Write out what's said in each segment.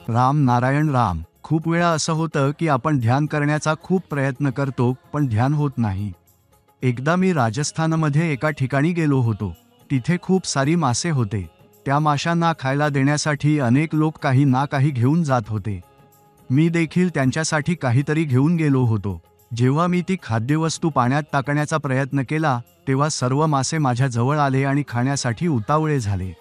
राम नारायण राम. खूप वेळा असं होतं की आपण ध्यान करण्याचा खूप प्रयत्न करतो पण ध्यान होत नाही. एकदा मी राजस्थानमध्ये एका ठिकाणी गेलो होतो. तिथे खूप सारी मासे होते. त्या माशांना खायला देण्यासाठी अनेक लोक काही ना काही घेऊन जात होते. मी देखील त्यांच्यासाठी काहीतरी घेऊन गेलो होतो. जेव्हा मी ती खाद्यवस्तू पाण्यात टाकण्याचा प्रयत्न केला तेव्हा सर्व मासे माझ्या जवळ आले आणि खाण्यासाठी उतावळे झाले.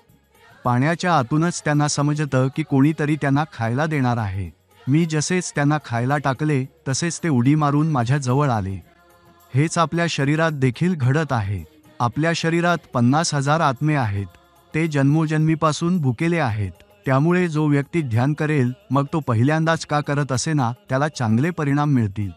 पाण्याच्या आतूनच त्यांना समजतं की कोणीतरी त्यांना खायला देणार आहे. मी जसेच त्यांना खायला टाकले तसेच ते उडी मारून माझ्या जवळ आले. हेच आपल्या शरीरात देखील घडत आहे. आपल्या शरीरात 50,000 आत्मे आहेत. ते जन्मोजन्मीपासून भुकेले आहेत. त्यामुळे जो व्यक्ती ध्यान करेल मग तो पहिल्यांदाच का करत असेना त्याला चांगले परिणाम मिळतील.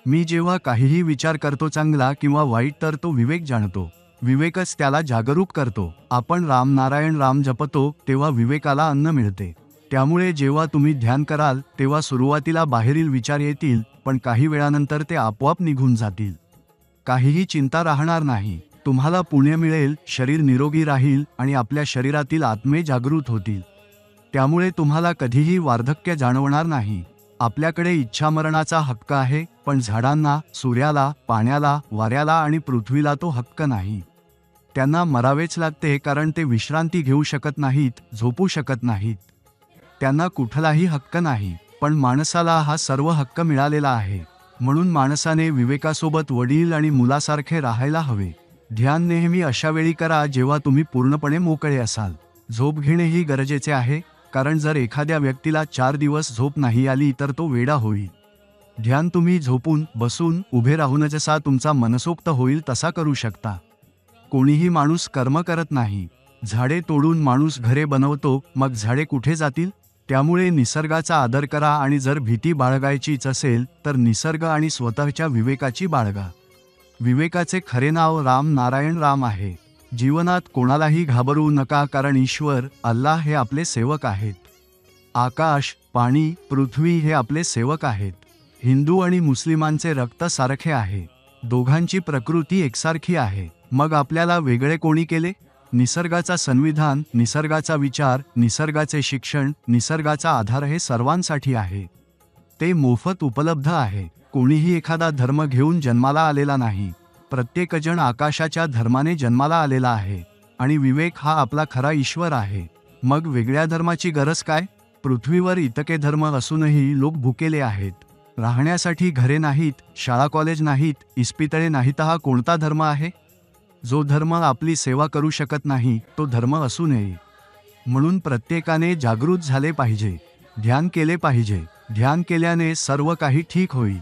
मी जेव्हा काहीही विचार करतो चांगला किंवा वाईट तर तो विवेक जाणतो. विवेकच त्याला जागरूक करतो. आपण राम नारायण राम जपतो तेव्हा विवेकाला अन्न मिळते. त्यामुळे जेव्हा तुम्ही ध्यान कराल तेव्हा सुरुवातीला बाहेरील विचार येतील पण काही वेळानंतर ते आपोआप निघून जातील. काहीही चिंता राहणार नाही. तुम्हाला पुण्य मिळेल, शरीर निरोगी राहील आणि आपल्या शरीरातील आत्मे जागृत होतील. त्यामुळे तुम्हाला कधीही वार्धक्य जाणवणार नाही. आपल्याकडे इच्छामरणाचा हक्क आहे पण झाडांना, सूर्याला, पाण्याला, वाऱ्याला आणि पृथ्वीला तो हक्क नाही. त्यांना मरावेच लागते कारण ते विश्रांती घेऊ शकत नाहीत, झोपू शकत नाहीत. त्यांना कुठलाही हक्क नाही. पण माणसाला हा सर्व हक्क मिळालेला आहे. म्हणून माणसाने विवेकासोबत वडील आणि मुलासारखे राहायला हवे. ध्यान नेहमी अशा वेळी करा जेव्हा तुम्ही पूर्णपणे मोकळे असाल. झोप घेणेही गरजेचे आहे कारण जर एखाद्या व्यक्तीला 4 दिवस झोप नाही आली तर तो वेडा होईल. ध्यान तुम्ही झोपून, बसून, उभे राहून जसा तुमचा मनसोक्त होईल तसा करू शकता. कोणीही माणूस कर्म करत नाही. झाडे तोडून माणूस घरे बनवतो, मग झाडे कुठे जातील? त्यामुळे निसर्गाचा आदर करा आणि जर भीती बाळगायचीच असेल तर निसर्ग आणि स्वतःच्या विवेकाची बाळगा. विवेकाचे खरे नाव राम नारायण राम आहे. जीवनात कोणालाही घाबरू नका कारण ईश्वर, अल्लाह हे आपले सेवक आहेत. आकाश, पाणी, पृथ्वी हे आपले सेवक आहेत. हिंदू आणि मुस्लिमांचे रक्त सारखे आहे. दोघांची प्रकृती एकसारखी आहे. मग आपल्याला वेगळे कोणी केले? निसर्गाचा संविधान, निसर्गाचा विचार, निसर्गाचे शिक्षण, निसर्गाचा आधार हे सर्वांसाठी आहे. ते मोफत उपलब्ध आहे. कोणीही एखादा धर्म घेऊन जन्माला आलेला नाही. प्रत्येकजण आकाशाच्या धर्माने जन्माला आलेला आहे आणि विवेक हा आपला खरा ईश्वर आहे. मग वेगळ्या धर्माची गरज काय? पृथ्वीवर इतके धर्म असूनही लोक भुकेले आहेत. राहण्यासाठी घरे नाहीत, शाळा कॉलेज नाहीत, इस्पितळे नाहीत. हा कोणता धर्म आहे? जो धर्म आपली सेवा करू शकत नाही तो धर्म असू नये. म्हणून प्रत्येकाने जागृत झाले पाहिजे. ध्यान केले पाहिजे. ध्यान केल्याने सर्व काही ठीक होईल.